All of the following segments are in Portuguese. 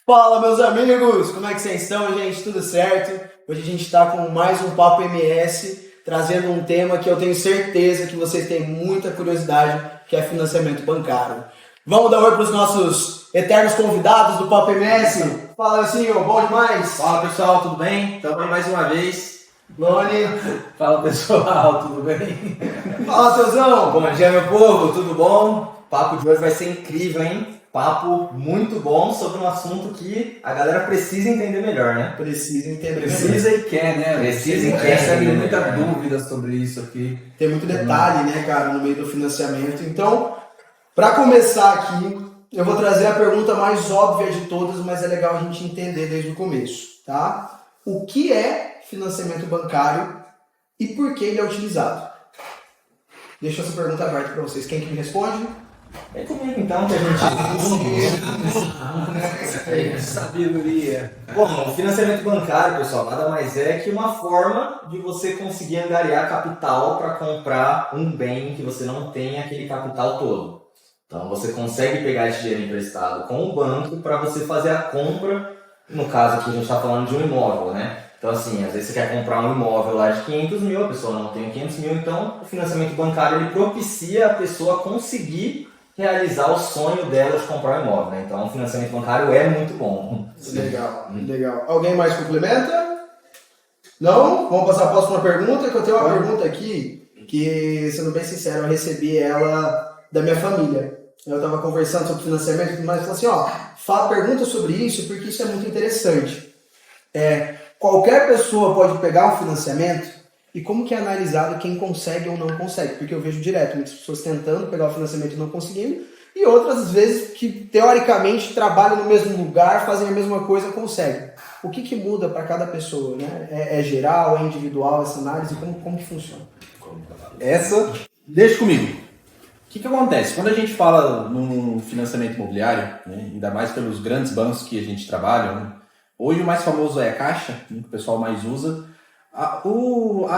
Fala, meus amigos! Como é que vocês estão, gente? Tudo certo? Hoje a gente está com mais um Papo MS, trazendo um tema que eu tenho certeza que vocês têm muita curiosidade, que é financiamento bancário. Vamos dar oi para os nossos eternos convidados do Papo MS. Fala, senhor, bom demais? Fala, pessoal, tudo bem? Estamos aí mais uma vez. Lone. Fala, pessoal, tudo bem? Fala, Teuzão. Bom dia, meu povo, tudo bom? O papo de hoje vai ser incrível, hein? Papo muito bom sobre um assunto que a galera precisa entender melhor, né? Precisa entender. Precisa e quer, né? Precisa e quer. Recebe muita dúvida sobre isso aqui. Tem muito detalhe, né, cara, no meio do financiamento. Então, para começar aqui, eu vou trazer a pergunta mais óbvia de todas, mas é legal a gente entender desde o começo, tá? O que é financiamento bancário e por que ele é utilizado? Deixa essa pergunta aberta para vocês. Quem que me responde? Vem comigo então, que a gente... Sabedoria. Bom, o financiamento bancário, pessoal, nada mais é que uma forma de você conseguir angariar capital para comprar um bem que você não tem aquele capital todo. Então você consegue pegar esse dinheiro emprestado com o banco para você fazer a compra, no caso aqui a gente está falando de um imóvel, né? Então assim, às vezes você quer comprar um imóvel lá de 500 mil, a pessoa não tem 500 mil, então o financiamento bancário ele propicia a pessoa conseguir realizar o sonho dela de comprar um imóvel, né? Então o financiamento bancário é muito bom. Legal, legal. Alguém mais complementa? Não? Vamos passar a próxima pergunta, que eu tenho uma pergunta aqui que, sendo bem sincero, eu recebi ela da minha família. Eu estava conversando sobre financiamento e tudo mais, e falei assim, pergunta sobre isso, porque isso é muito interessante. Qualquer pessoa pode pegar um financiamento e como que é analisado quem consegue ou não consegue? Porque eu vejo direto muitas pessoas tentando pegar o financiamento e não conseguindo, e outras às vezes que teoricamente trabalham no mesmo lugar, fazem a mesma coisa, conseguem. O que muda para cada pessoa, né? É geral, é individual essa análise? Como que funciona? Deixa comigo. O que acontece? Quando a gente fala no financiamento imobiliário, né, ainda mais pelos grandes bancos que a gente trabalha, né, hoje o mais famoso é a Caixa, né, que o pessoal mais usa. A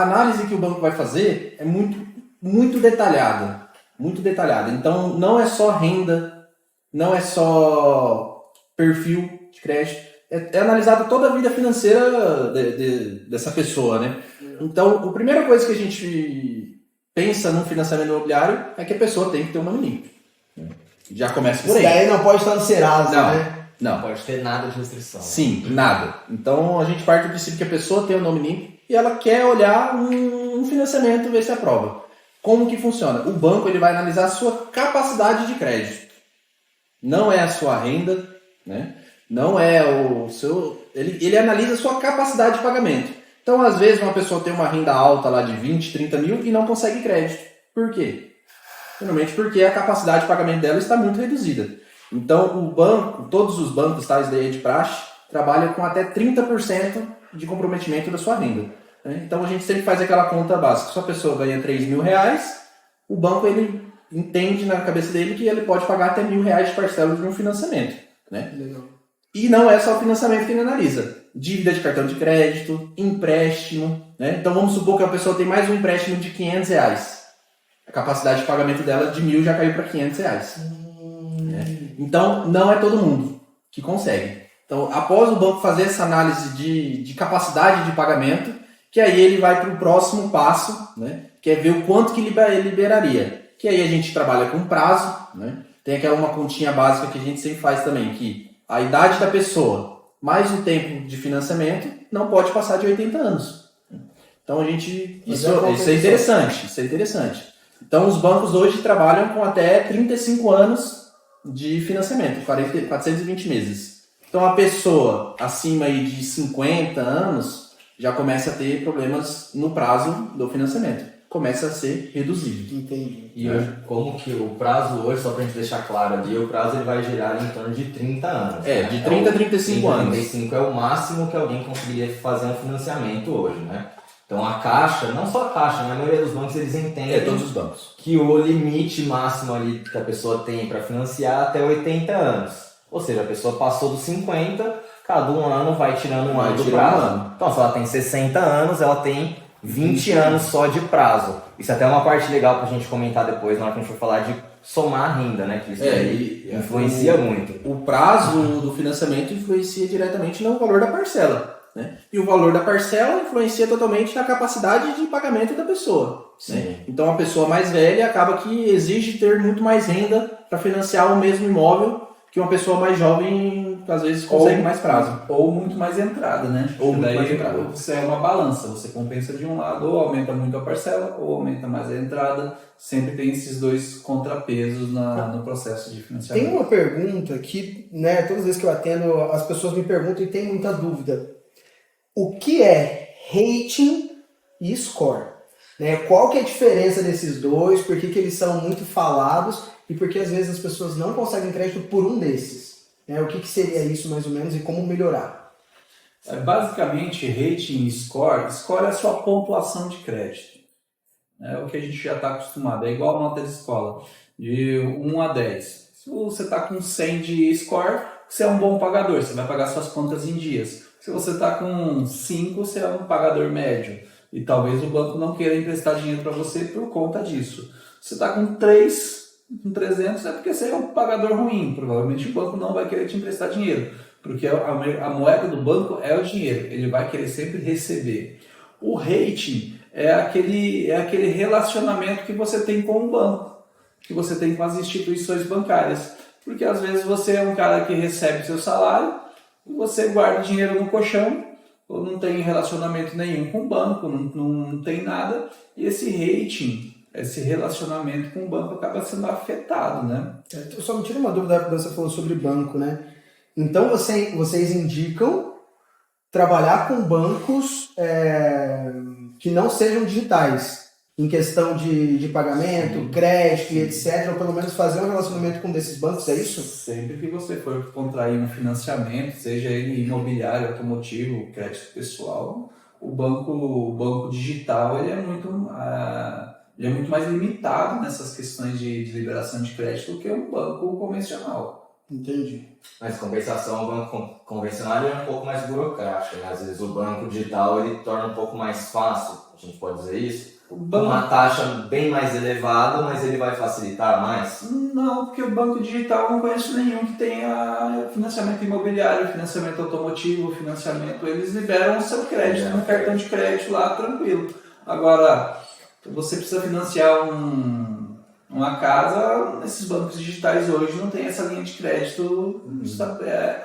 análise que o banco vai fazer é muito detalhada. Muito detalhada. Então, não é só renda, não é só perfil de crédito. É analisado toda a vida financeira dessa pessoa, né? Então, a primeira coisa que a gente pensa no financiamento imobiliário é que a pessoa tem que ter um nome limpo. Já começa por aí. Isso daí não pode estar no Serasa, né? Não pode ter nada de restrição. Sim, nada. Então, a gente parte do princípio que a pessoa tem um nome limpo e ela quer olhar um financiamento e ver se aprova. Como que funciona? O banco ele vai analisar a sua capacidade de crédito. Não é a sua renda, né? Não é o seu... Ele analisa a sua capacidade de pagamento. Então, às vezes, uma pessoa tem uma renda alta lá de 20, 30 mil e não consegue crédito. Por quê? Geralmente porque a capacidade de pagamento dela está muito reduzida. Então, o banco, todos os bancos, tais daí de praxe, trabalham com até 30% de comprometimento da sua renda. Né? Então, a gente sempre faz aquela conta básica. Se a pessoa ganha 3 mil reais, o banco ele entende na cabeça dele que ele pode pagar até R$1.000 de parcela de um financiamento. Né? Legal. E não é só o financiamento que ele analisa. Dívida de cartão de crédito, empréstimo. Né? Então, vamos supor que a pessoa tem mais um empréstimo de R$500. A capacidade de pagamento dela de 1.000 já caiu para R$500. Né? Então, não é todo mundo que consegue. Então, após o banco fazer essa análise de capacidade de pagamento, que aí ele vai para o próximo passo, né? Que é ver o quanto que liberaria. Que aí a gente trabalha com prazo, né? Tem aquela uma continha básica que a gente sempre faz também, que a idade da pessoa mais o tempo de financiamento não pode passar de 80 anos. Então, isso é interessante. Então, os bancos hoje trabalham com até 35 anos de financiamento, 420 meses. Então, a pessoa acima aí de 50 anos já começa a ter problemas no prazo do financiamento. Começa a ser reduzido. Entendi. E hoje, como que o prazo hoje, só pra gente deixar claro ali, o prazo ele vai girar em torno de 30 anos. De 30 a 35 anos. 35 é o máximo que alguém conseguiria fazer um financiamento hoje, né? Então a Caixa, não só a Caixa, mas a maioria dos bancos eles entendem todos os bancos. Que o limite máximo ali que a pessoa tem para financiar é até 80 anos. Ou seja, a pessoa passou dos 50, cada um ano vai tirando um ano do prazo. Então se ela tem 60 anos, ela tem 20 anos só de prazo. Isso é até uma parte legal pra gente comentar depois, na hora que a gente for falar de somar a renda, né? Que isso aí e influencia muito. O prazo do financiamento influencia diretamente no valor da parcela, né? E o valor da parcela influencia totalmente na capacidade de pagamento da pessoa. Né? Então, a pessoa mais velha acaba que exige ter muito mais renda para financiar o mesmo imóvel que uma pessoa mais jovem, às vezes, consegue mais prazo. Ou muito mais entrada, né? Ou muito daí mais entrada. Você é uma balança, você compensa de um lado, ou aumenta muito a parcela, ou aumenta mais a entrada. Sempre tem esses dois contrapesos no processo de financiamento. Tem uma pergunta que, né, todas as vezes que eu atendo, as pessoas me perguntam e tem muita dúvida. O que é rating e score? Né? Qual que é a diferença desses dois? Por que eles são muito falados? E por que às vezes as pessoas não conseguem crédito por um desses? Né? O que seria isso mais ou menos e como melhorar? Basicamente, rating e score. Score é a sua pontuação de crédito. É o que a gente já está acostumado. É igual a nota de escola, de 1 a 10. Se você está com 100 de score, você é um bom pagador. Você vai pagar suas contas em dias. Se você está com 5, você é um pagador médio. E talvez o banco não queira emprestar dinheiro para você por conta disso. Se você está com 3, com 300, é porque você é um pagador ruim. Provavelmente o banco não vai querer te emprestar dinheiro. Porque a moeda do banco é o dinheiro. Ele vai querer sempre receber. O rating é aquele relacionamento que você tem com o banco. Que você tem com as instituições bancárias. Porque às vezes você é um cara que recebe seu salário e você guarda dinheiro no colchão, ou não tem relacionamento nenhum com o banco, não tem nada, e esse rating, esse relacionamento com o banco acaba sendo afetado, né? Eu só me tiro uma dúvida quando você falou sobre banco, né? Então vocês indicam trabalhar com bancos que não sejam digitais, em questão de pagamento, crédito e etc., ou pelo menos fazer um relacionamento com um desses bancos, é isso? Sempre que você for contrair um financiamento, seja ele imobiliário, automotivo, crédito pessoal, o banco digital ele é muito mais limitado nessas questões de liberação de crédito do que um banco convencional. Entendi. Mas compensação, o banco convencional é um pouco mais burocrático, né? Às vezes o banco digital ele torna um pouco mais fácil, a gente pode dizer isso. Uma taxa bem mais elevada, mas ele vai facilitar mais? Não, porque o banco digital eu não conheço nenhum que tenha financiamento imobiliário, financiamento automotivo, financiamento. Eles liberam o seu crédito no cartão de crédito lá, tranquilo. Agora, você precisa financiar uma casa, esses bancos digitais hoje não tem essa linha de crédito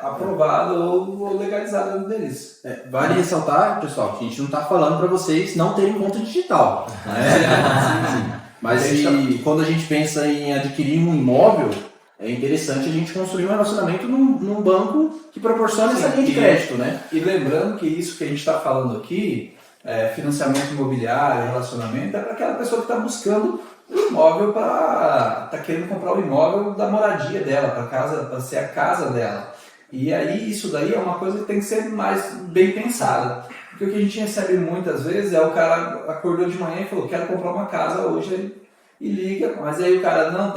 aprovada ou legalizada deles. Vale ressaltar, pessoal, que a gente não está falando para vocês não terem conta digital. Sim. Mas quando a gente pensa em adquirir um imóvel, é interessante a gente construir um relacionamento num banco que proporcione essa linha de crédito, né? E lembrando que isso que a gente está falando aqui, financiamento imobiliário, relacionamento, é para aquela pessoa que está buscando um imóvel tá querendo comprar o imóvel da moradia dela, para ser a casa dela. E aí isso daí é uma coisa que tem que ser mais bem pensada. Porque o que a gente recebe muitas vezes é o cara acordou de manhã e falou, quero comprar uma casa hoje, e liga, mas aí o cara não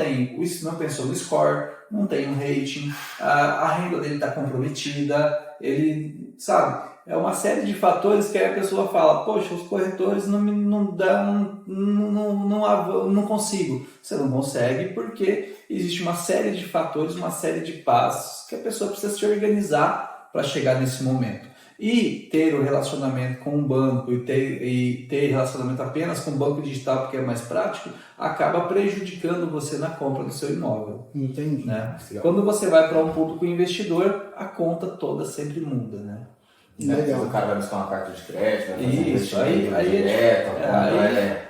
pensou no score, não tem um rating, a renda dele está comprometida, ele, sabe, é uma série de fatores que aí a pessoa fala, poxa, os corretores não dão, não consigo. Você não consegue porque existe uma série de fatores, uma série de passos que a pessoa precisa se organizar para chegar nesse momento. E ter o relacionamento com o banco e ter relacionamento apenas com o banco digital, porque é mais prático, acaba prejudicando você na compra do seu imóvel. Entendi. Né? Quando você vai para um público investidor, a conta toda sempre muda, né? Legal. O cara vai buscar uma carta de crédito, vai fazer Isso, investimento aí direto,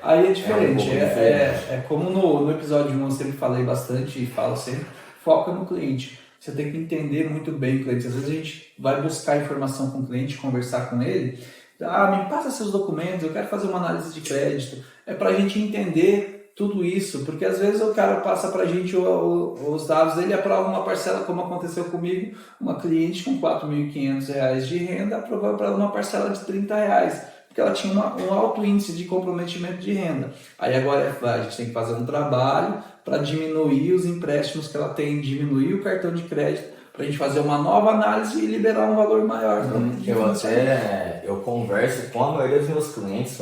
é diferente. diferente. É como no episódio 1 eu sempre falei bastante e falo sempre, foca no cliente. Você tem que entender muito bem o cliente. Às vezes a gente vai buscar informação com o cliente, conversar com ele. Me passa seus documentos, eu quero fazer uma análise de crédito. É para a gente entender tudo isso, porque às vezes o cara passa para a gente os dados dele, aprova uma parcela, como aconteceu comigo, uma cliente com R$ 4.500 de renda, aprovou para uma parcela de R$30, porque ela tinha um alto índice de comprometimento de renda. Aí agora a gente tem que fazer um trabalho para diminuir os empréstimos que ela tem, diminuir o cartão de crédito, para a gente fazer uma nova análise e liberar um valor maior. Eu converso com a maioria dos meus clientes,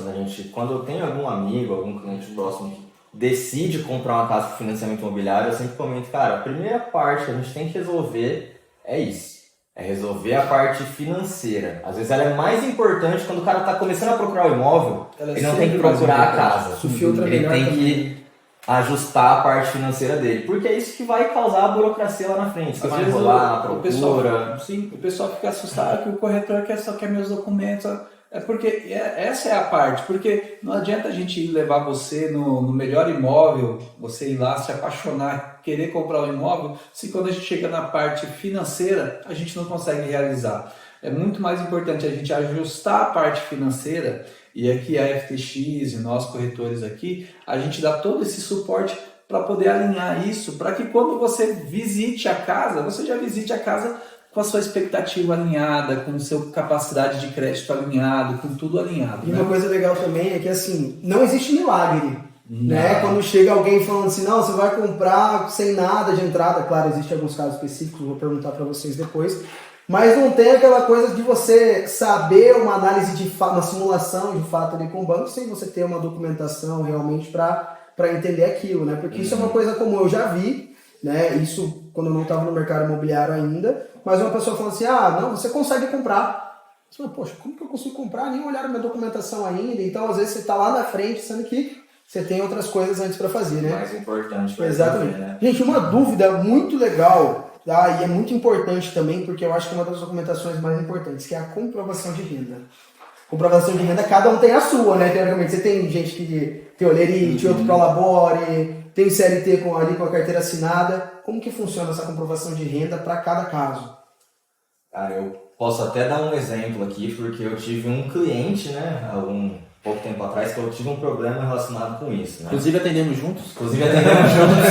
quando eu tenho algum amigo, algum cliente próximo decide comprar uma casa por financiamento imobiliário, eu sempre comento, cara, a primeira parte que a gente tem que resolver é isso. É resolver a parte financeira. Às vezes ela é mais importante quando o cara está começando a procurar o imóvel, ele não tem que procurar a casa. Isso filtra Ele melhor tem também. que ajustar a parte financeira dele. Porque é isso que vai causar a burocracia lá na frente. Você Às vai vezes enrolar a o procura. pessoal, sim, o pessoal fica assustado que o corretor só quer meus documentos. É porque essa é a parte, porque não adianta a gente ir levar você no melhor imóvel, você ir lá se apaixonar, querer comprar um imóvel, se quando a gente chega na parte financeira, a gente não consegue realizar. É muito mais importante a gente ajustar a parte financeira, e aqui a FTX e nós corretores aqui, a gente dá todo esse suporte para poder alinhar isso, para que quando você visite a casa, você já visite a casa com a sua expectativa alinhada, com a sua capacidade de crédito alinhado, com tudo alinhado. E né? uma coisa legal também é que assim, não existe milagre. Né? Quando chega alguém falando assim, não, você vai comprar sem nada de entrada, claro, existem alguns casos específicos, vou perguntar para vocês depois, mas não tem aquela coisa de você saber uma análise de fato, uma simulação de fato ali com o banco, sem você ter uma documentação realmente para entender aquilo, né? Porque isso é uma coisa comum, eu já vi, né? Isso quando eu não estava no mercado imobiliário ainda, mas uma pessoa falou assim, não, você consegue comprar. Você fala, poxa, como que eu consigo comprar? Nem olharam minha documentação ainda, então às vezes você está lá na frente, sendo que você tem outras coisas antes para fazer, né? Mais importante pra Exatamente. fazer, né? Gente, uma dúvida muito legal, tá? E é muito importante também, porque eu acho que é uma das documentações mais importantes, que é a comprovação de renda. Comprovação de renda, cada um tem a sua, né? Teoricamente, você tem gente que tem olerite, outro prolabore, tem CLT ali com a carteira assinada. Como que funciona essa comprovação de renda para cada caso? Cara, eu posso até dar um exemplo aqui, porque eu tive um cliente, né, há pouco tempo atrás, que eu tive um problema relacionado com isso, né? Inclusive atendemos juntos. Inclusive atendemos juntos.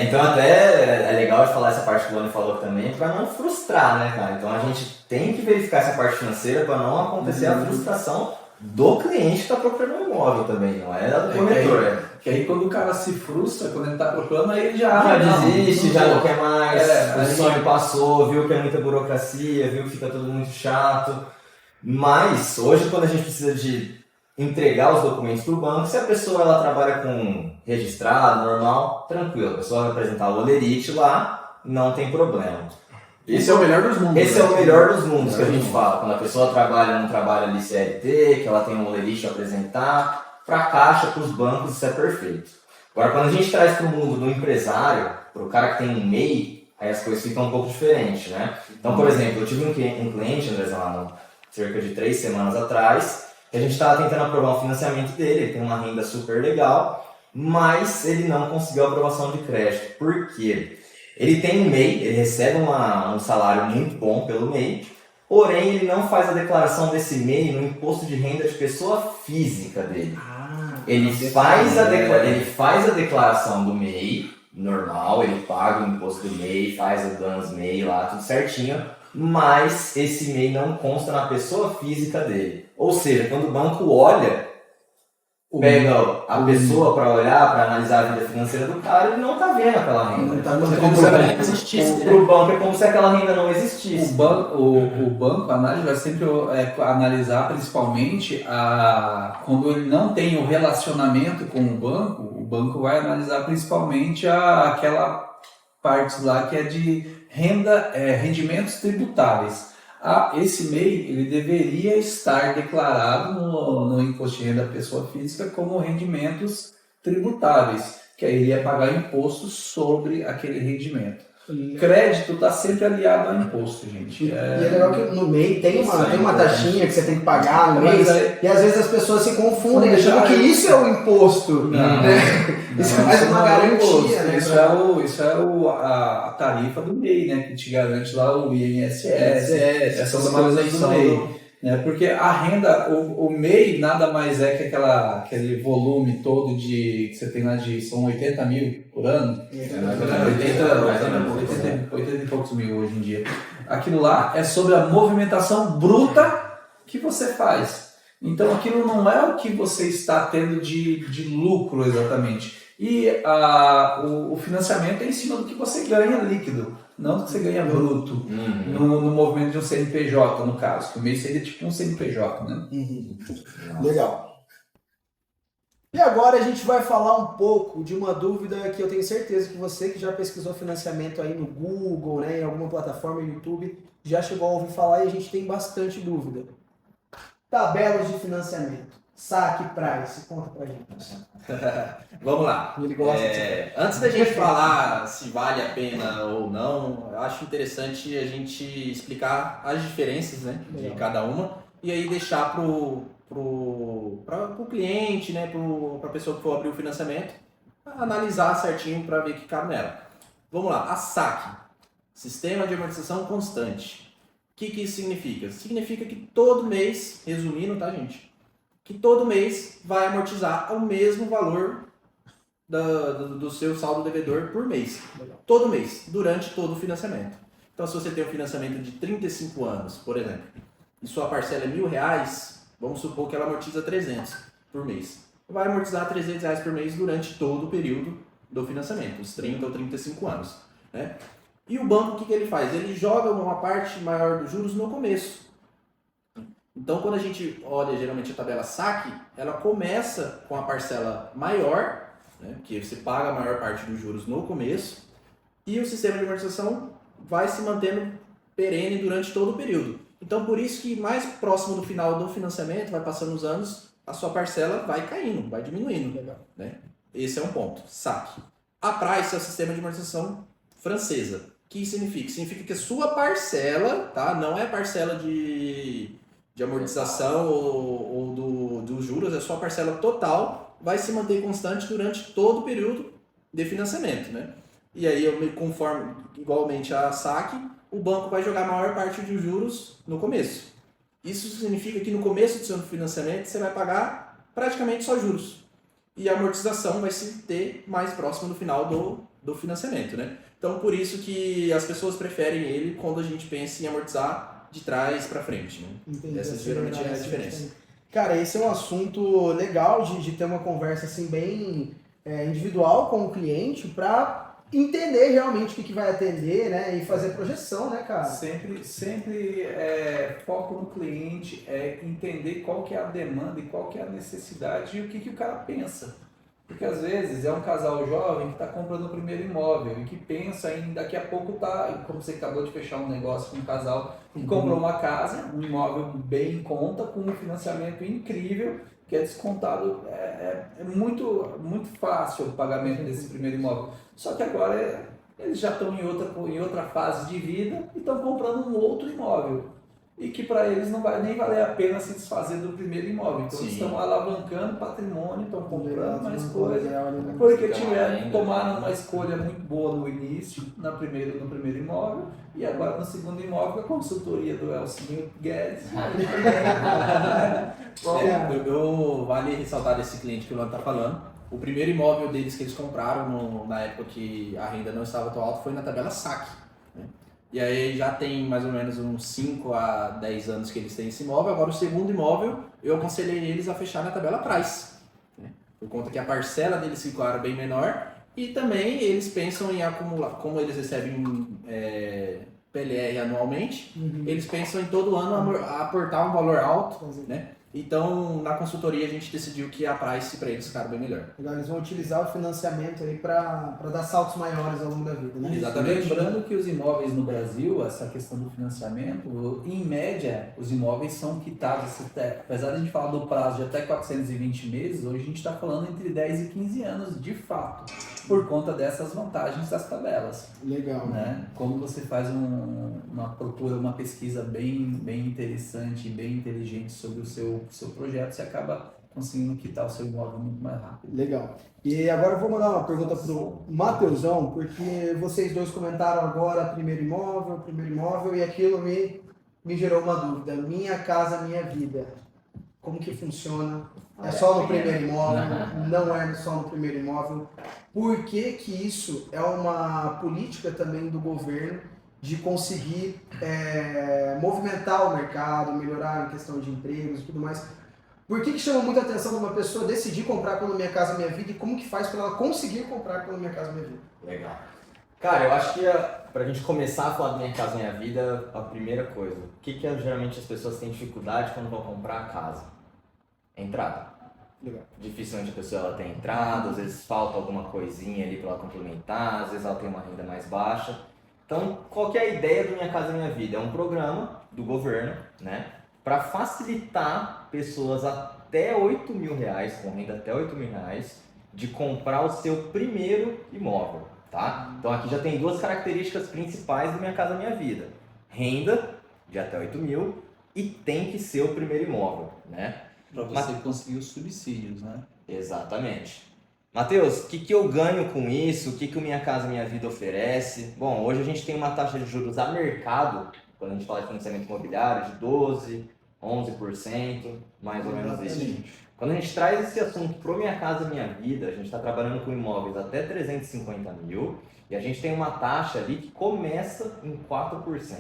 Então até é legal de falar essa parte que o Lani falou também, para não frustrar, né, cara? Então a gente tem que verificar essa parte financeira para não acontecer a frustração do cliente que está procurando um imóvel também, não é do corretor. Que aí quando o cara se frustra, quando ele está procurando, aí ele já Desiste, já não quer mais, o aí- sonho passou, viu que é muita burocracia, viu que fica tudo muito chato. Mas hoje, quando a gente precisa de entregar os documentos para o banco, se a pessoa ela trabalha com registrado, normal, tranquilo, a pessoa vai apresentar o olerite lá, não tem problema. Esse é o melhor dos mundos. Esse é o melhor dos mundos que a gente fala. Quando a pessoa trabalha num trabalho ali CLT, que ela tem um olerite a apresentar, para a caixa, para os bancos, isso é perfeito. Agora, quando a gente traz para o mundo do empresário, para o cara que tem um MEI, aí as coisas ficam um pouco diferentes, né? Então, por exemplo, eu tive um cliente, Andrés, lá cerca de 3 semanas atrás, que a gente estava tentando aprovar um financiamento dele, ele tem uma renda super legal, mas ele não conseguiu a aprovação de crédito. Por quê? Ele tem um MEI, ele recebe um salário muito bom pelo MEI, porém ele não faz a declaração desse MEI no imposto de renda de pessoa física dele. Ele faz a declaração do MEI, normal, ele paga o imposto do MEI, faz o DANS MEI lá, tudo certinho, mas esse MEI não consta na pessoa física dele. Ou seja, quando o banco olha, pega a pessoa para olhar, para analisar a vida financeira do cara, ele não está vendo aquela renda. Não tá É como se ela não existisse, né? Para o banco é como se aquela renda não existisse. O banco, a análise vai sempre analisar principalmente quando ele não tem o relacionamento com o banco vai analisar principalmente aquela parte lá que é de rendimentos tributáveis. Esse MEI ele deveria estar declarado no imposto de renda da pessoa física como rendimentos tributáveis, que aí ele ia pagar imposto sobre aquele rendimento. Crédito está sempre aliado ao imposto, gente. E é legal que no MEI tem Isso é uma importante. taxinha que você tem que pagar no Mas mês, aí- e às vezes as pessoas se confundem, Não, achando que isso é o imposto. Não. Né? Isso é mais uma não garantia, imposto. né? Isso é a tarifa do MEI, né? Que te garante lá o INSS, essas toda uma coisas do isenção MEI. Né? Porque a renda, o MEI nada mais é que aquele volume todo que você tem lá são 80 mil por ano. 80 e poucos mil hoje em dia. Aquilo lá é sobre a movimentação bruta que você faz. Então aquilo não é o que você está tendo de lucro exatamente. E o financiamento é em cima do que você ganha líquido, não do que você ganha bruto. No movimento de um CNPJ, no caso. Que o MEI seria tipo um CNPJ, né? Legal. E agora a gente vai falar um pouco de uma dúvida que eu tenho certeza que você que já pesquisou financiamento aí no Google, né, em alguma plataforma, YouTube, já chegou a ouvir falar e a gente tem bastante dúvida. Tabelas de financiamento, saque, price, conta pra gente. Vamos lá. Ele gosta de Antes da gente falar se vale a pena ou não, eu acho interessante a gente explicar as diferenças, né, de Legal. cada uma e aí deixar pro cliente, né, para a pessoa que for abrir o financiamento, analisar certinho para ver que cabe nela. Vamos lá, a SAC, Sistema de Amortização Constante. O que isso significa? Significa que todo mês, resumindo, tá, gente? Que todo mês vai amortizar o mesmo valor do seu saldo devedor por mês. Legal. Todo mês, durante todo o financiamento. Então, se você tem um financiamento de 35 anos, por exemplo, e sua parcela é R$1.000, vamos supor que ela amortiza 300 por mês. Vai amortizar R$300 por mês durante todo o período do financiamento, os 30 ou 35 anos. Né? E o banco, o que ele faz? Ele joga uma parte maior dos juros no começo. Então, quando a gente olha geralmente a tabela SAC, ela começa com a parcela maior, né, que você paga a maior parte dos juros no começo, e o sistema de amortização vai se mantendo perene durante todo o período. Então, por isso que mais próximo do final do financiamento, vai passando os anos, a sua parcela vai caindo, vai diminuindo. Legal. Né? Esse é um ponto, SAC. A price é o sistema de amortização francesa. O que significa? Significa que a sua parcela, tá? Não é parcela de amortização ou dos juros, a sua parcela total vai se manter constante durante todo o período de financiamento. Né? E aí, conforme igualmente a SAC, o banco vai jogar a maior parte dos juros no começo. Isso significa que no começo do seu financiamento você vai pagar praticamente só juros. E a amortização vai se ter mais próximo do final do financiamento. Né? Então, por isso que as pessoas preferem ele quando a gente pensa em amortizar de trás para frente. Né? Entendi. Essa geralmente é a diferença. Cara, esse é um assunto legal de ter uma conversa assim bem individual com o cliente para entender realmente o que vai atender, né, e fazer projeção, né, cara? Sempre foco no cliente, entender qual que é a demanda e qual que é a necessidade e o que o cara pensa. Porque às vezes é um casal jovem que está comprando o primeiro imóvel e que pensa em daqui a pouco como você acabou de fechar um negócio com um casal que comprou uma casa, um imóvel bem em conta, com um financiamento incrível, que é descontado, é muito, muito fácil o pagamento desse primeiro imóvel. Só que agora eles já estão em outra fase de vida e estão comprando um outro imóvel. E que para eles não vai nem valer a pena se desfazer do primeiro imóvel. Então eles estão alavancando patrimônio, estão comprando mais coisa. Porque tomaram uma escolha muito boa no início, no primeiro imóvel, e agora no segundo imóvel, a consultoria do Elcinho Guedes. Vale ressaltar desse cliente que o Luan está falando. O primeiro imóvel deles que eles compraram na época que a renda não estava tão alta foi na tabela SAC. Né? E aí já tem mais ou menos uns 5 a 10 anos que eles têm esse imóvel. Agora o segundo imóvel, eu aconselhei eles a fechar na tabela Price. Né? Por conta que a parcela deles ficou bem menor. E também eles pensam em acumular, como eles recebem PLR anualmente, eles pensam em todo ano aportar um valor alto. Né? Então, na consultoria, a gente decidiu que a price para eles ficar bem melhor. Legal, eles vão utilizar o financiamento aí para dar saltos maiores ao longo da vida, né? Exatamente. Lembrando que os imóveis no Brasil, essa questão do financiamento, em média, os imóveis são quitados, apesar de a gente falar do prazo de até 420 meses, hoje a gente está falando entre 10 e 15 anos, de fato, por conta dessas vantagens das tabelas. Legal. Né? Como você faz uma pesquisa bem interessante, bem inteligente sobre o seu projeto, você acaba conseguindo quitar o seu imóvel muito mais rápido. Legal. E agora eu vou mandar uma pergunta pro Mateusão, porque vocês dois comentaram agora primeiro imóvel, e aquilo me gerou uma dúvida. Minha casa, minha vida. Como que funciona? É só no primeiro imóvel? Não é só no primeiro imóvel? Por que que isso é uma política também do governo de conseguir movimentar o mercado, melhorar a questão de empregos e tudo mais? Por que chama muita atenção de uma pessoa decidir comprar pelo Minha Casa Minha Vida e como que faz para ela conseguir comprar pelo Minha Casa Minha Vida? Legal. Cara, eu acho que pra gente começar a falar do Minha Casa Minha Vida, a primeira coisa, o que geralmente as pessoas têm dificuldade quando vão comprar a casa? Entrada. Legal. Dificilmente a pessoa ela tem entrada, às vezes falta alguma coisinha ali para ela complementar, às vezes ela tem uma renda mais baixa. Então, qual que é a ideia do Minha Casa Minha Vida? É um programa do governo, né, para facilitar pessoas até R$ 8.000, com renda até R$ 8.000, de comprar o seu primeiro imóvel, tá? Então aqui já tem duas características principais do Minha Casa Minha Vida. Renda de até 8.000 e tem que ser o primeiro imóvel, né? Para você conseguir os subsídios, né? Exatamente. Matheus, o que eu ganho com isso? O que o Minha Casa Minha Vida oferece? Bom, hoje a gente tem uma taxa de juros a mercado, quando a gente fala de financiamento imobiliário, de 12%, 11%, mais ou menos isso. Quando a gente traz esse assunto para o Minha Casa Minha Vida, a gente está trabalhando com imóveis até 350 mil e a gente tem uma taxa ali que começa em 4%.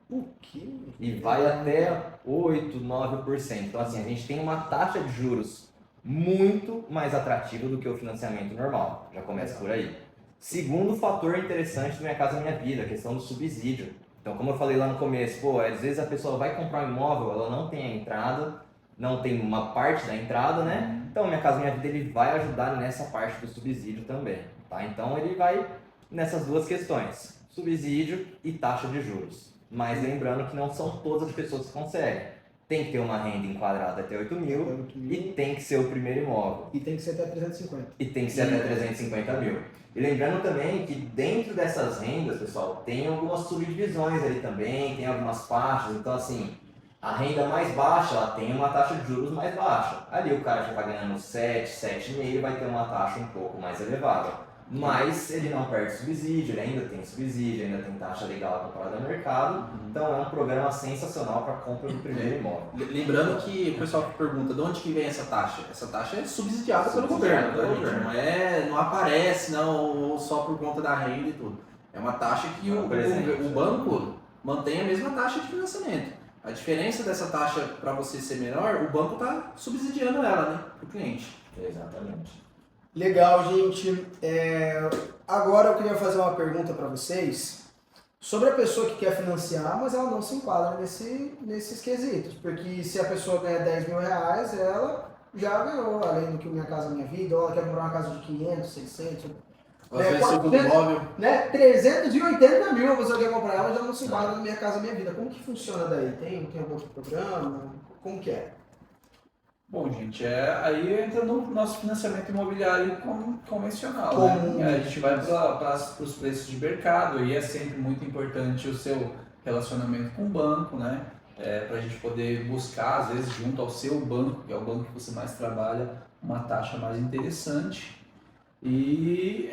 O quê? E vai até 8%, 9%. Então, assim, a gente tem uma taxa de juros muito mais atrativa do que o financiamento normal. Já começa por aí. Segundo fator interessante do Minha Casa Minha Vida, a questão do subsídio. Então, como eu falei lá no começo, às vezes a pessoa vai comprar um imóvel, ela não tem a entrada, não tem uma parte da entrada, né? Então, Minha Casa Minha Vida, ele vai ajudar nessa parte do subsídio também, tá? Então, ele vai nessas duas questões, subsídio e taxa de juros. Mas lembrando que não são todas as pessoas que conseguem. Tem que ter uma renda enquadrada até 8.000 e tem que ser o primeiro imóvel. E tem que ser até 350. E tem que ser até 350 mil. E lembrando também que dentro dessas rendas, pessoal, tem algumas subdivisões ali também, tem algumas faixas. Então, assim, a renda mais baixa, ela tem uma taxa de juros mais baixa. Ali o cara que está ganhando 7, 7,5 vai ter uma taxa um pouco mais elevada. Mas ele não perde subsídio, ele ainda tem subsídio, ainda tem taxa legal comparada ao mercado. Então é um programa sensacional para compra do primeiro imóvel. Lembrando que o pessoal que pergunta de onde que vem essa taxa? Essa taxa é subsidiada pelo governo, tá, gente? Não aparece não só por conta da renda e tudo. É uma taxa que o banco mantém a mesma taxa de financiamento. A diferença dessa taxa para você ser menor, o banco está subsidiando ela, né, para o cliente. Exatamente. Legal, gente. Agora eu queria fazer uma pergunta para vocês sobre a pessoa que quer financiar, mas ela não se enquadra nesses quesitos. Porque se a pessoa ganha R$10.000, ela já ganhou, além do que o Minha Casa Minha Vida, ou ela quer comprar uma casa de 500, 600, Às vezes segundo imóvel. né? 380 mil a pessoa quer comprar, ela já não se enquadra no Minha Casa Minha Vida. Como que funciona daí? Tem algum outro programa? Como que é? Bom, gente, aí entra no nosso financiamento imobiliário convencional, Comum. né? A gente vai para os preços de mercado e é sempre muito importante o seu relacionamento com o banco, né? Para a gente poder buscar, às vezes, junto ao seu banco, que é o banco que você mais trabalha, uma taxa mais interessante e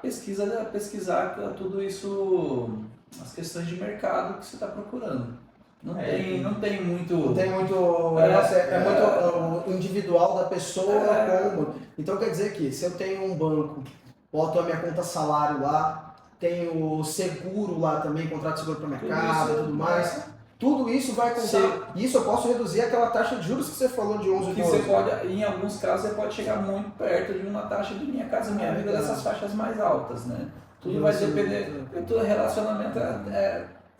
pesquisar tudo isso, as questões de mercado que você está procurando. Não tem muito. Não tem muito. Muito individual da pessoa como. Então quer dizer que se eu tenho um banco, boto a minha conta salário lá, tenho seguro lá também, contrato de seguro para minha casa e tudo mais. Tudo isso vai contar. Sim. Isso eu posso reduzir aquela taxa de juros que você falou de 11 Que você pode, em alguns casos, você pode chegar muito perto de uma taxa de Minha Casa Minha Vida dessas faixas mais altas, né? Tudo vai depender. Todo relacionamento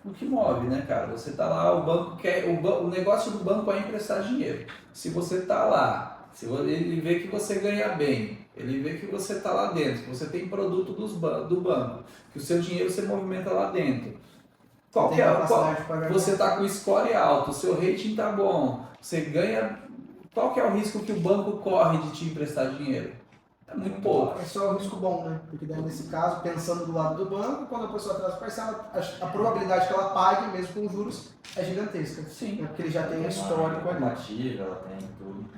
o que move, né, cara? Você tá lá, o banco quer. O negócio do banco é emprestar dinheiro. Se você tá lá, se ele vê que você ganha bem, ele vê que você tá lá dentro, que você tem produto do banco, que o seu dinheiro você movimenta lá dentro. Você tá com score alto, o seu rating tá bom, você ganha. Qual que é o risco que o banco corre de te emprestar dinheiro? É muito pouco. É só o risco bom, né? Porque daí, nesse caso, pensando do lado do banco, quando a pessoa traz a parcela, a probabilidade que ela pague, mesmo com juros, é gigantesca. Sim. Porque ele já tem um histórico ali. Ela tem tudo.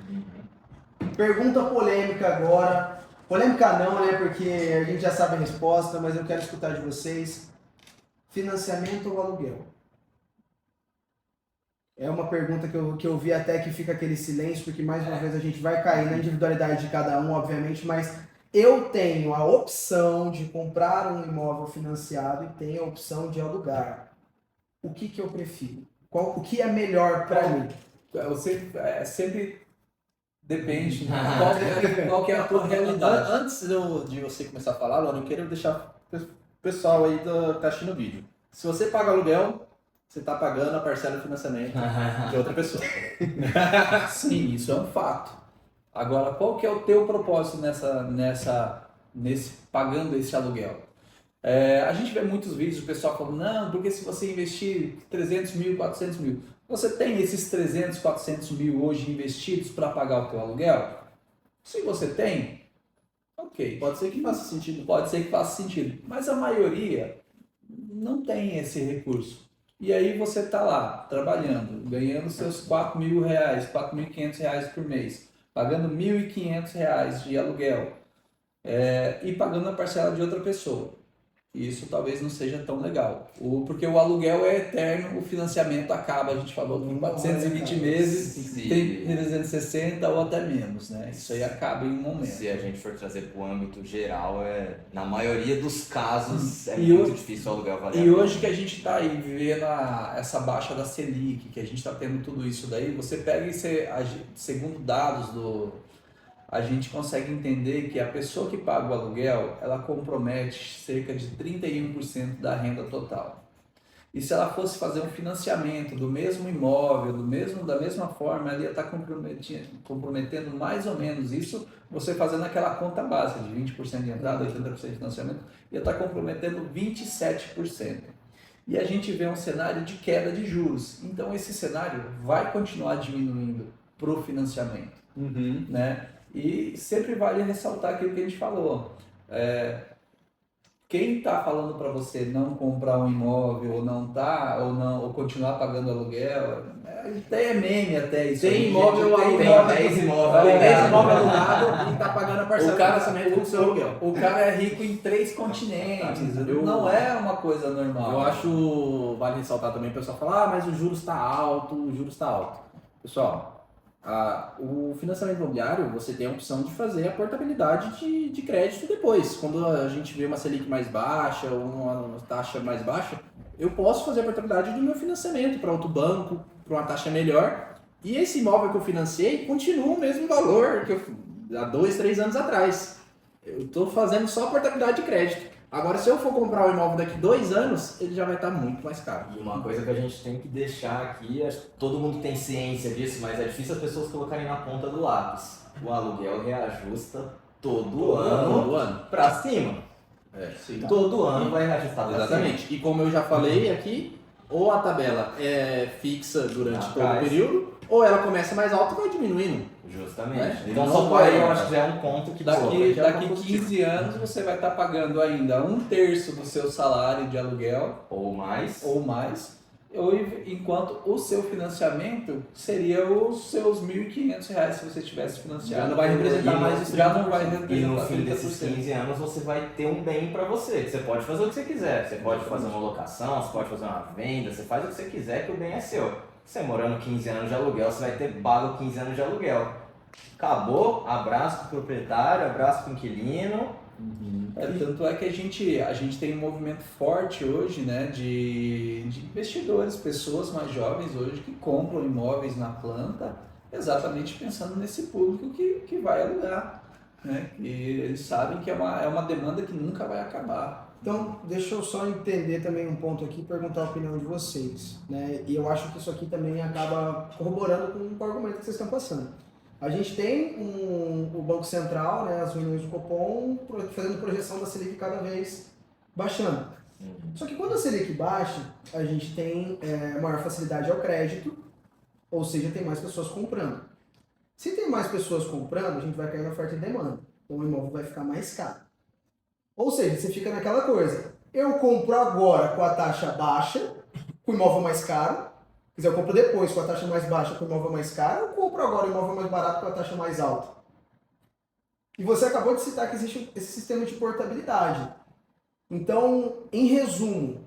Pergunta polêmica agora. Polêmica não, né? Porque a gente já sabe a resposta, mas eu quero escutar de vocês. Financiamento ou aluguel? É uma pergunta que eu vi até que fica aquele silêncio, porque mais uma vez a gente vai cair na individualidade de cada um, obviamente, mas eu tenho a opção de comprar um imóvel financiado e tenho a opção de alugar. O que eu prefiro? O que é melhor para mim? Você sempre depende qual que é a tua realidade. Antes de você começar a falar, Luana, eu quero deixar o pessoal aí que tá assistindo o vídeo. Se você paga aluguel, você está pagando a parcela de financiamento de outra pessoa. Sim, isso é um fato. Agora, qual que é o teu propósito pagando esse aluguel? A gente vê muitos vídeos do pessoal falando, não, porque se você investir 300 mil, 400 mil, você tem esses 300, 400 mil hoje investidos para pagar o teu aluguel? Se você tem, ok. Pode ser que faça sentido. Pode ser que faça sentido, mas a maioria não tem esse recurso. E aí você está lá, trabalhando, ganhando seus R$4.000, R$4.500 por mês, pagando R$1.500 de aluguel e pagando a parcela de outra pessoa. Isso talvez não seja tão legal, porque o aluguel é eterno, o financiamento acaba, a gente falou, em 420 meses, tem 360 ou até menos, né? Isso aí acaba em um momento. Se a gente for trazer para o âmbito geral, na maioria dos casos é E muito difícil o aluguel valer. E hoje que a gente está aí vivendo essa baixa da Selic, que a gente está tendo tudo isso daí, você pega segundo dados a gente consegue entender que a pessoa que paga o aluguel, ela compromete cerca de 31% da renda total. E se ela fosse fazer um financiamento do mesmo imóvel, da mesma forma, ela ia estar comprometendo mais ou menos isso, você fazendo aquela conta básica de 20% de entrada, 80% de financiamento, ia estar comprometendo 27%. E a gente vê um cenário de queda de juros. Então esse cenário vai continuar diminuindo para o financiamento, né? E sempre vale ressaltar aquilo que a gente falou. Quem está falando para você não comprar um imóvel ou continuar pagando aluguel, até é meme até isso. Tem imóvel alugado. Tem 10 imóveis Tem 10 alugados. imóveis alugados e está pagando a parcela de financiamento do seu aluguel. O cara é rico em 3 continentes. Não é uma coisa normal. Eu acho, vale ressaltar também, o pessoal fala, mas o juros está alto, Pessoal, o financiamento imobiliário, você tem a opção de fazer a portabilidade de crédito depois. Quando a gente vê uma Selic mais baixa ou uma taxa mais baixa, eu posso fazer a portabilidade do meu financiamento para outro banco, para uma taxa melhor. E esse imóvel que eu financiei continua o mesmo valor que há 2, 3 anos atrás. Eu estou fazendo só a portabilidade de crédito. Agora, se eu for comprar um imóvel daqui 2 anos, ele já vai estar muito mais caro. E uma coisa que a gente tem que deixar aqui, acho que todo mundo tem ciência disso, mas é difícil as pessoas colocarem na ponta do lápis. O aluguel reajusta todo ano para cima. Todo ano vai reajustar para cima. Exatamente. E como eu já falei aqui, ou a tabela é fixa durante todo o período, ou ela começa mais alta e vai diminuindo. Justamente. Então, Então só por aí eu acho que já é um ponto que daqui 15 anos você vai estar pagando ainda 1/3 do seu salário de aluguel ou mais, enquanto o seu financiamento seria os seus R$1.500 se você tivesse financiado. Já não vai representar mais os 30%. Já não vai representar. E no fim desses 15 anos você vai ter um bem para você. Você pode fazer o que você quiser. Você pode fazer uma locação, você pode fazer uma venda, você faz o que você quiser que o bem é seu. Você morando 15 anos de aluguel, você vai ter pago 15 anos de aluguel. Acabou, abraço pro proprietário, abraço pro inquilino. Tanto é que a gente tem um movimento forte hoje, né, de investidores, pessoas mais jovens hoje que compram imóveis na planta, exatamente pensando nesse público que vai alugar, né? E eles sabem que é uma demanda que nunca vai acabar. Então, deixa eu só entender também um ponto aqui e perguntar a opinião de vocês, né? E eu acho que isso aqui também acaba corroborando com o argumento que vocês estão passando. A gente tem o Banco Central, né, as reuniões do Copom, fazendo projeção da Selic cada vez baixando. Só que quando a Selic baixa, a gente tem maior facilidade ao crédito, ou seja, tem mais pessoas comprando. Se tem mais pessoas comprando, a gente vai cair na oferta e demanda. Então o imóvel vai ficar mais caro. Ou seja, você fica naquela coisa. Eu compro agora com a taxa baixa, com o imóvel mais caro. Quer dizer, eu compro depois com a taxa mais baixa com o imóvel mais caro, ou compro agora o imóvel mais barato com a taxa mais alta? E você acabou de citar que existe esse sistema de portabilidade. Então, em resumo,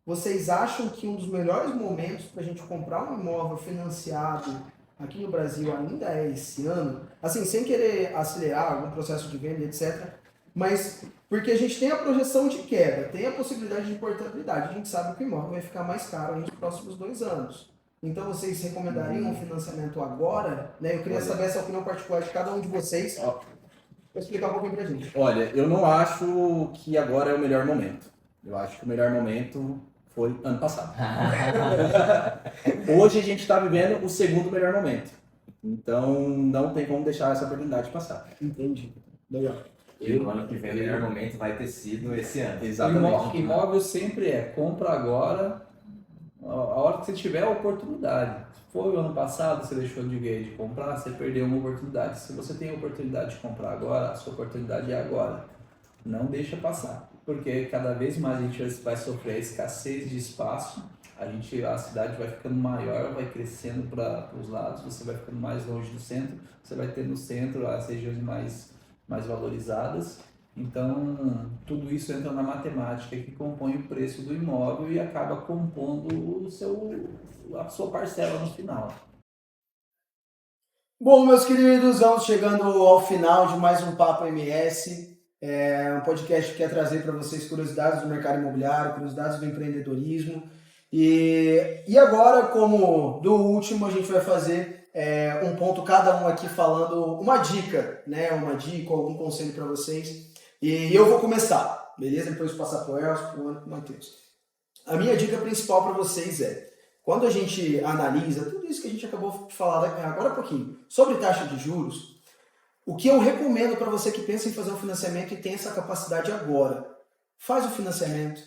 vocês acham que um dos melhores momentos para a gente comprar um imóvel financiado aqui no Brasil ainda é esse ano? Assim, sem querer acelerar algum processo de venda, etc., mas porque a gente tem a projeção de queda, tem a possibilidade de portabilidade, a gente sabe que o imóvel vai ficar mais caro nos próximos 2 anos. Então vocês recomendariam um financiamento agora? Né? Eu queria saber essa opinião particular de cada um de vocês. Vou explicar um pouquinho pra gente. Olha, eu não acho que agora é o melhor momento. Eu acho que o melhor momento foi ano passado. Hoje a gente está vivendo o segundo melhor momento. Então, não tem como deixar essa oportunidade passar. Entendi. Legal. E no ano que vem o melhor momento vai ter sido esse ano. Exatamente. Imóvel sempre compra agora, a hora que você tiver a oportunidade. Se foi o ano passado, você deixou de comprar, você perdeu uma oportunidade. Se você tem a oportunidade de comprar agora, a sua oportunidade é agora. Não deixa passar, porque cada vez mais a gente vai sofrer a escassez de espaço, a cidade vai ficando maior, vai crescendo para os lados, você vai ficando mais longe do centro, você vai ter no centro as regiões mais valorizadas. Então, tudo isso entra na matemática que compõe o preço do imóvel e acaba compondo a sua parcela no final. Bom, meus queridos, vamos chegando ao final de mais um Papo MS. É um podcast que quer trazer para vocês curiosidades do mercado imobiliário, curiosidades do empreendedorismo. E agora, como do último, a gente vai fazer um ponto cada um aqui falando uma dica, né? Uma dica, algum conselho para vocês. E eu vou começar, beleza? Depois passar para o Elcio, para o Matheus. A minha dica principal para vocês quando a gente analisa tudo isso que a gente acabou de falar agora há pouquinho, sobre taxa de juros, o que eu recomendo para você que pensa em fazer um financiamento e tem essa capacidade agora, faz o financiamento,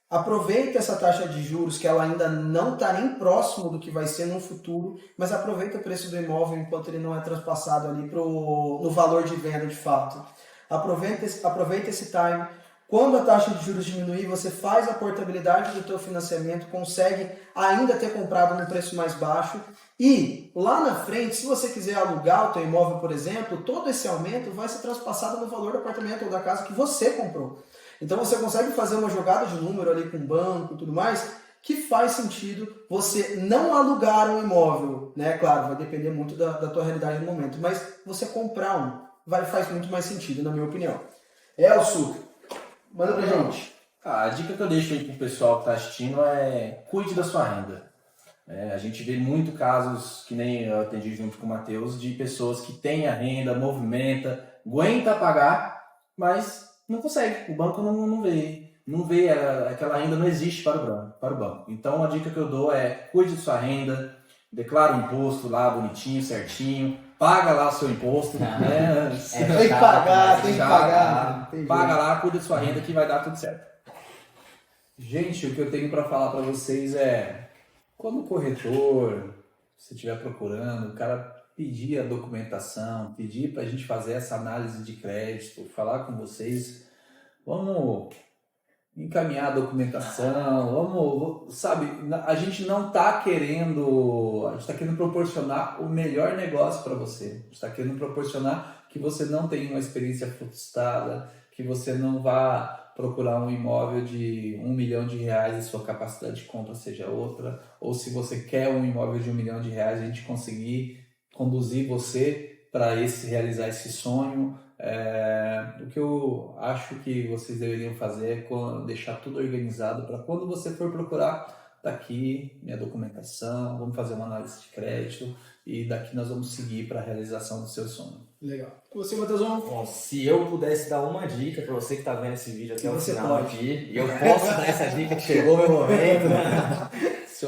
aproveita essa taxa de juros que ela ainda não está nem próximo do que vai ser no futuro, mas aproveita o preço do imóvel enquanto ele não é transpassado ali no valor de venda de fato. Aproveita esse time. Quando a taxa de juros diminuir, você faz a portabilidade do teu financiamento, consegue ainda ter comprado num preço mais baixo e lá na frente, se você quiser alugar o teu imóvel, por exemplo, todo esse aumento vai ser transpassado no valor do apartamento ou da casa que você comprou. Então você consegue fazer uma jogada de número ali com o banco e tudo mais, que faz sentido você não alugar um imóvel, né? Claro, vai depender muito da tua realidade no momento, mas você comprar faz muito mais sentido, na minha opinião. Elcio, manda pra gente. A dica que eu deixo aí pro pessoal que está assistindo é cuide da sua renda. A gente vê muito casos, que nem eu atendi junto com o Matheus, de pessoas que têm a renda, movimenta, aguenta pagar, mas não consegue. O banco não vê, aquela renda não existe para o banco. Então a dica que eu dou é cuide de sua renda, declara o imposto lá bonitinho, certinho, paga lá o seu imposto, né? Tem que pagar, tem que pagar. Paga lá, cuida de sua renda que vai dar tudo certo. Gente, o que eu tenho para falar para vocês quando o corretor, se estiver procurando, o cara pedir a documentação, pedir para a gente fazer essa análise de crédito, falar com vocês, vamos encaminhar a documentação, sabe, a gente não está querendo, a gente está querendo proporcionar o melhor negócio para você, a gente está querendo proporcionar que você não tenha uma experiência frustrada, que você não vá procurar um imóvel de R$1 milhão e sua capacidade de compra seja outra, ou se você quer um imóvel de R$1 milhão, a gente conseguir conduzir você para realizar esse sonho. O que eu acho que vocês deveriam fazer é deixar tudo organizado para quando você for procurar, daqui minha documentação, vamos fazer uma análise de crédito e daqui nós vamos seguir para a realização do seu sonho. Legal. Você, Matheusão? Bom, se eu pudesse dar uma dica para você que está vendo esse vídeo até o final pode. aqui, e eu posso dar essa dica que chegou o meu momento.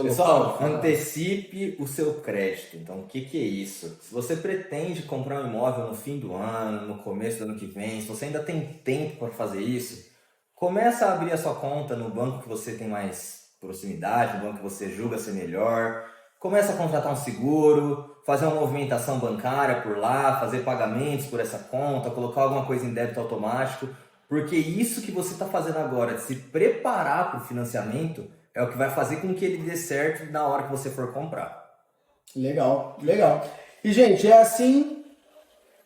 Pessoal, antecipe o seu crédito. Então, o que é isso? Se você pretende comprar um imóvel no fim do ano, no começo do ano que vem, se você ainda tem tempo para fazer isso, começa a abrir a sua conta no banco que você tem mais proximidade, no banco que você julga ser melhor. Começa a contratar um seguro, fazer uma movimentação bancária por lá, fazer pagamentos por essa conta, colocar alguma coisa em débito automático, porque isso que você está fazendo agora, de se preparar para o financiamento, é o que vai fazer com que ele dê certo na hora que você for comprar. Legal, legal. E, gente, é assim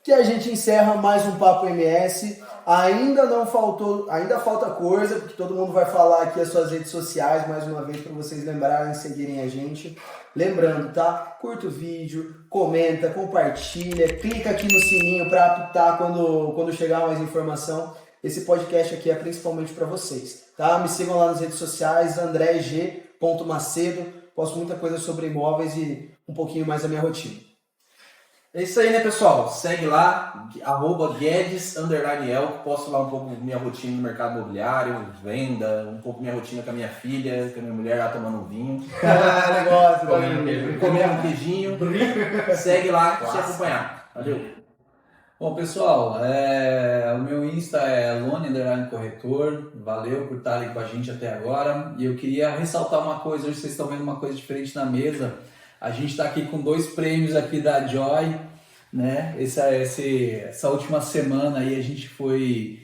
que a gente encerra mais um Papo MS. Ainda falta coisa, porque todo mundo vai falar aqui as suas redes sociais, mais uma vez, para vocês lembrarem de seguirem a gente. Lembrando, tá? Curta o vídeo, comenta, compartilha, clica aqui no sininho para apitar quando chegar mais informação. Esse podcast aqui é principalmente para vocês, tá? Me sigam lá nas redes sociais, andreg.macedo. Posto muita coisa sobre imóveis e um pouquinho mais da minha rotina. É isso aí, né, pessoal? Segue lá, @Guedes_El, posto lá um pouco minha rotina no mercado imobiliário, venda, um pouco minha rotina com a minha filha, com a minha mulher lá tomando um vinho. Negócio, Comer um queijinho. Segue lá pra você acompanhar. Valeu. Bom, pessoal, o meu Insta é Lone_Corretor. Valeu por estarem com a gente até agora. E eu queria ressaltar uma coisa, hoje vocês estão vendo uma coisa diferente na mesa. A gente está aqui com 2 prêmios aqui da Joy, né? Essa última semana aí a gente foi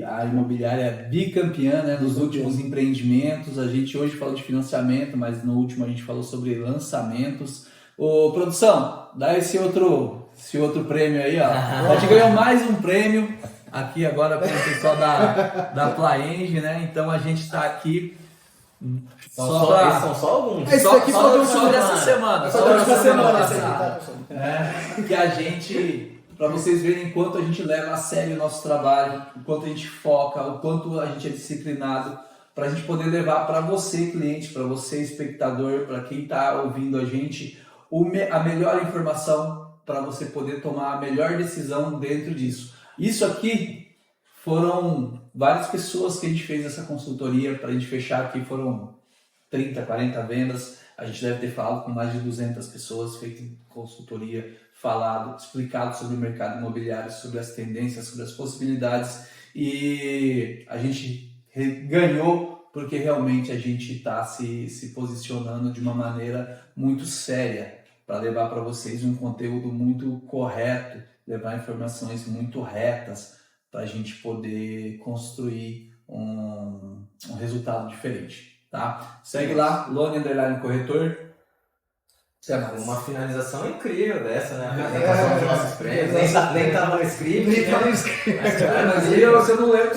a imobiliária bicampeã, né, dos últimos empreendimentos. A gente hoje falou de financiamento, mas no último a gente falou sobre lançamentos. Ô, produção, dá esse outro prêmio aí, ó. A gente ganhou mais um prêmio aqui agora com o pessoal da Plaenge, né? Então a gente está aqui Esses são só alguns. Esse aqui foi só dessa semana. Só dessa semana. Esse aqui, tá, pessoal? Que a gente, para vocês verem quanto a gente leva a sério o nosso trabalho, o quanto a gente foca, o quanto a gente é disciplinado, para a gente poder levar para você, cliente, para você, espectador, para quem está ouvindo a gente, a melhor informação para você poder tomar a melhor decisão dentro disso. Isso aqui foram várias pessoas que a gente fez essa consultoria para a gente fechar aqui, foram 30, 40 vendas. A gente deve ter falado com mais de 200 pessoas, feito consultoria, explicado sobre o mercado imobiliário, sobre as tendências, sobre as possibilidades, e a gente ganhou porque realmente a gente está se posicionando de uma maneira muito séria para levar para vocês um conteúdo muito correto, levar informações muito retas para a gente poder construir um resultado diferente, tá? Segue lá, Lone_Corretor. Uma finalização incrível dessa, né? A apresentação dos nossos prêmios. Nem tava no script. Mas eu não lembro.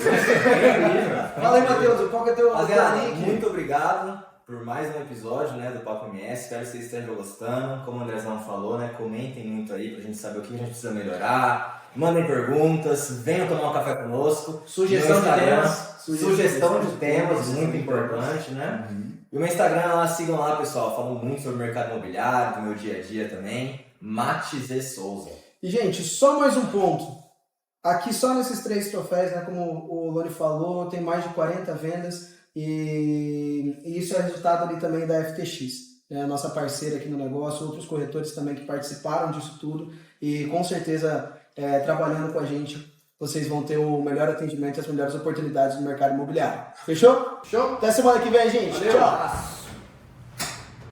Fala aí, Matheus, qual que é teu Rapaziada, link? muito obrigado por mais um episódio, né, do Papo MS. Espero que vocês estejam gostando. Como o Andrezão falou, né, comentem muito aí pra gente saber o que a gente precisa melhorar. Mandem perguntas, venham tomar um café conosco. Sugestão de temas. Sugestão de temas, muito importante, né? E o meu Instagram lá, sigam lá, pessoal. Falo muito sobre o mercado imobiliário, do meu dia a dia também. Mates e Souza. E, gente, só mais um ponto. Aqui, só nesses 3 troféus, né, como o Lone falou, tem mais de 40 vendas e isso é resultado ali também da FTX, né, a nossa parceira aqui no negócio, outros corretores também que participaram disso tudo e, com certeza, trabalhando com a gente, vocês vão ter o melhor atendimento e as melhores oportunidades no mercado imobiliário. Fechou? Show? Até semana que vem, gente. Valeu. Tchau.